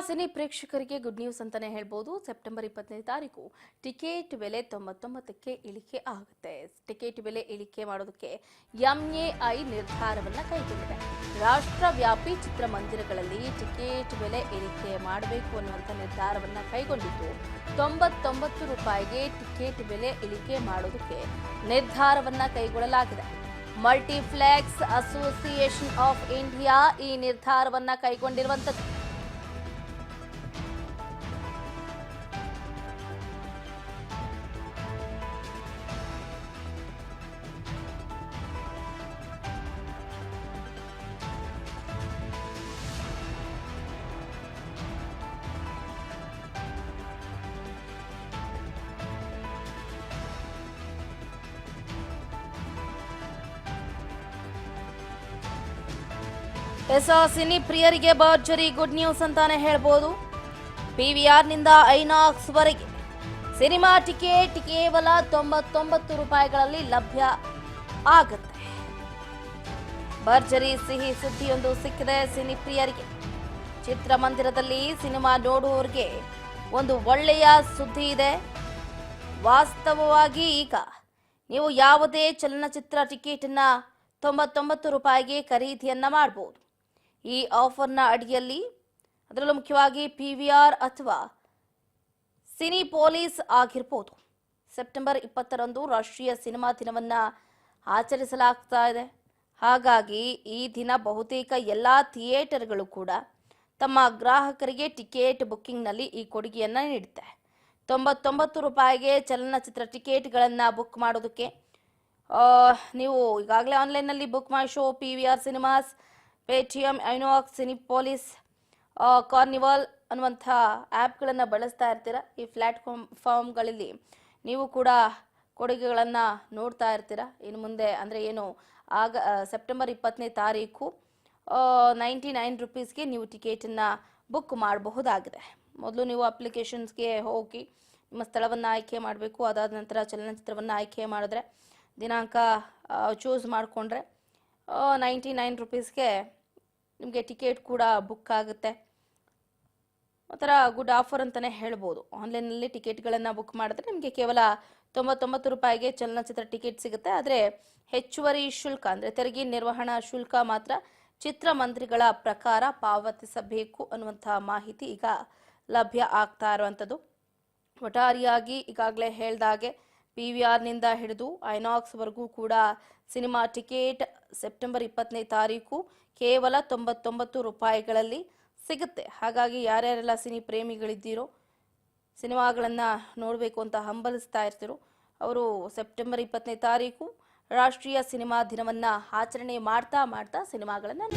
Cine ಪ್ರೇಕ್ಷಕರಿಗೆ good news ಅಂತಾನೆ ಹೇಳ್ಬೋದು. ಸೆಪ್ಟೆಂಬರ್ 25ನೇ ತಾರೀಕು ಟಿಕೆಟ್ ಬೆಲೆ 99ಕ್ಕೆ ಇಳಿಕೆ ಆಗುತ್ತೆ. ಟಿಕೆಟ್ ಬೆಲೆ ಇಳಿಕೆ ಮಾಡೋದಕ್ಕೆ ಎಂಎಐ ನಿರ್ಧಾರವನ್ನ ಕೈಗೊಂಡಿದೆ. ರಾಷ್ಟ್ರವ್ಯಾಪಿ ಚಿತ್ರಮಂದಿರಗಳಲ್ಲಿ ಟಿಕೆಟ್ ಬೆಲೆ ಇಳಿಕೆ ಮಾಡಬೇಕು ಅನ್ನುವಂಥ ನಿರ್ಧಾರವನ್ನ ಕೈಗೊಂಡಿದ್ದು, 99 ರೂಪಾಯಿಗೆ ಟಿಕೆಟ್ ಬೆಲೆ ಇಳಿಕೆ ಮಾಡೋದಕ್ಕೆ ನಿರ್ಧಾರವನ್ನ ಕೈಗೊಳ್ಳಲಾಗಿದೆ. ಮಲ್ಟಿಪ್ಲೆಕ್ಸ್ ಅಸೋಸಿಯೇಷನ್ ಆಫ್ ಇಂಡಿಯಾ ಈ ನಿರ್ಧಾರವನ್ನ ಕೈಗೊಂಡಿರುವಂಥದ್ದು. ಸಿನಿ ಪ್ರಿಯರಿಗೆ ಭರ್ಜರಿ ಗುಡ್ ನ್ಯೂಸ್ ಅಂತಾನೆ ಹೇಳ್ಬೋದು. PVR ನಿಂದ ಐನಾಕ್ಸ್ ವರೆಗೆ ಸಿನಿಮಾ ಟಿಕೆಟ್ ಕೇವಲ 99 ರೂಪಾಯಿಗಳಲ್ಲಿ ಲಭ್ಯ ಆಗುತ್ತೆ. ಭರ್ಜರಿ ಸಿಹಿ ಸುದ್ದಿಯೊಂದು ಸಿಕ್ಕಿದೆ ಸಿನಿ ಪ್ರಿಯರಿಗೆ. ಚಿತ್ರಮಂದಿರದಲ್ಲಿ ಸಿನಿಮಾ ನೋಡುವವರಿಗೆ ಒಂದು ಒಳ್ಳೆಯ ಸುದ್ದಿ ಇದೆ. ವಾಸ್ತವವಾಗಿ ಈಗ ನೀವು ಯಾವುದೇ ಚಲನಚಿತ್ರ ಟಿಕೆಟ್ ಅನ್ನ 99 ರೂಪಾಯಿಗೆ ಖರೀದಿಯನ್ನ ಮಾಡಬಹುದು. ಈ ಆಫರ್ನ ಅಡಿಯಲ್ಲಿ ಅದರಲ್ಲೂ ಮುಖ್ಯವಾಗಿ PVR ಅಥವಾ ಸಿನಿಪೋಲಿಸ್ ಆಗಿರ್ಬೋದು. ಸೆಪ್ಟೆಂಬರ್ 20ರಂದು ರಾಷ್ಟ್ರೀಯ ಸಿನಿಮಾ ದಿನವನ್ನು ಆಚರಿಸಲಾಗ್ತಾ ಇದೆ. ಹಾಗಾಗಿ ಈ ದಿನ ಬಹುತೇಕ ಎಲ್ಲ ಥಿಯೇಟರ್ಗಳು ಕೂಡ ತಮ್ಮ ಗ್ರಾಹಕರಿಗೆ ಟಿಕೆಟ್ ಬುಕ್ಕಿಂಗ್ನಲ್ಲಿ ಈ ಕೊಡುಗೆಯನ್ನು ನೀಡುತ್ತೆ. 99 ರೂಪಾಯಿಗೆ ಚಲನಚಿತ್ರ ಟಿಕೆಟ್ಗಳನ್ನು ಬುಕ್ ಮಾಡೋದಕ್ಕೆ ನೀವು ಈಗಾಗಲೇ ಆನ್ಲೈನ್ನಲ್ಲಿ Book My Show, PVR Cinemas, Paytm, Inox, Cinepolis, Carnival ಅನ್ನುವಂಥ ಆ್ಯಪ್ಗಳನ್ನು ಬಳಸ್ತಾ ಇರ್ತೀರ. ಈ ಪ್ಲ್ಯಾಟ್ಫಾರ್ಮ್ಗಳಲ್ಲಿ ನೀವು ಕೂಡ ಕೊಡುಗೆಗಳನ್ನು ನೋಡ್ತಾ ಇರ್ತೀರ. ಇನ್ನು ಮುಂದೆ ಅಂದರೆ ಏನು ಸೆಪ್ಟೆಂಬರ್ 20ನೇ ತಾರೀಕು 99 ರೂಪೀಸ್ಗೆ ನೀವು ಟಿಕೆಟನ್ನು ಬುಕ್ ಮಾಡಬಹುದಾಗಿದೆ. ಮೊದಲು ನೀವು ಅಪ್ಲಿಕೇಶನ್ಸ್ಗೆ ಹೋಗಿ ನಿಮ್ಮ ಸ್ಥಳವನ್ನು ಆಯ್ಕೆ ಮಾಡಬೇಕು. ಅದಾದ ನಂತರ ಚಲನಚಿತ್ರವನ್ನು ಆಯ್ಕೆ ಮಾಡಿದ್ರೆ, ದಿನಾಂಕ ಚೂಸ್ ಮಾಡಿಕೊಂಡ್ರೆ 99 ರೂಪೀಸ್ಗೆ ನಿಮಗೆ ಟಿಕೆಟ್ ಕೂಡ ಬುಕ್ ಆಗುತ್ತೆ. ಒಂಥರ ಗುಡ್ ಆಫರ್ ಅಂತಲೇ ಹೇಳ್ಬೋದು. ಆನ್ಲೈನಲ್ಲಿ ಟಿಕೆಟ್ಗಳನ್ನು ಬುಕ್ ಮಾಡಿದ್ರೆ ನಿಮಗೆ ಕೇವಲ 99 ರೂಪಾಯಿಗೆ ಚಲನಚಿತ್ರ ಟಿಕೆಟ್ ಸಿಗುತ್ತೆ. ಆದರೆ ಹೆಚ್ಚುವರಿ ಶುಲ್ಕ ಅಂದರೆ ತೆರಿಗೆ ನಿರ್ವಹಣಾ ಶುಲ್ಕ ಮಾತ್ರ ಚಿತ್ರಮಂದಿರಗಳ ಪ್ರಕಾರ ಪಾವತಿಸಬೇಕು ಅನ್ನುವಂಥ ಮಾಹಿತಿ ಈಗ ಲಭ್ಯ ಆಗ್ತಾ ಇರುವಂಥದ್ದು. ಒಟ್ಟಾರೆಯಾಗಿ ಈಗಾಗಲೇ ಹೇಳ್ದಾಗೆ PVRನಿಂದ ಹಿಡಿದು ಐನಾಕ್ಸ್ವರೆಗೂ ಕೂಡ ಸಿನಿಮಾ ಟಿಕೆಟ್ ಸೆಪ್ಟೆಂಬರ್ 20ನೇ ತಾರೀಕು ಕೇವಲ 99 ರೂಪಾಯಿಗಳಲ್ಲಿ ಸಿಗುತ್ತೆ. ಹಾಗಾಗಿ ಯಾರ್ಯಾರೆಲ್ಲ ಸಿನಿ ಪ್ರೇಮಿಗಳಿದ್ದೀರೋ, ಸಿನಿಮಾಗಳನ್ನು ನೋಡಬೇಕು ಅಂತ ಹಂಬಲಿಸ್ತಾ ಇರ್ತೀರೋ, ಅವರು ಸೆಪ್ಟೆಂಬರ್ 20ನೇ ತಾರೀಕು ರಾಷ್ಟ್ರೀಯ ಸಿನಿಮಾ ದಿನವನ್ನು ಆಚರಣೆ ಮಾಡ್ತಾ ಸಿನಿಮಾಗಳನ್ನು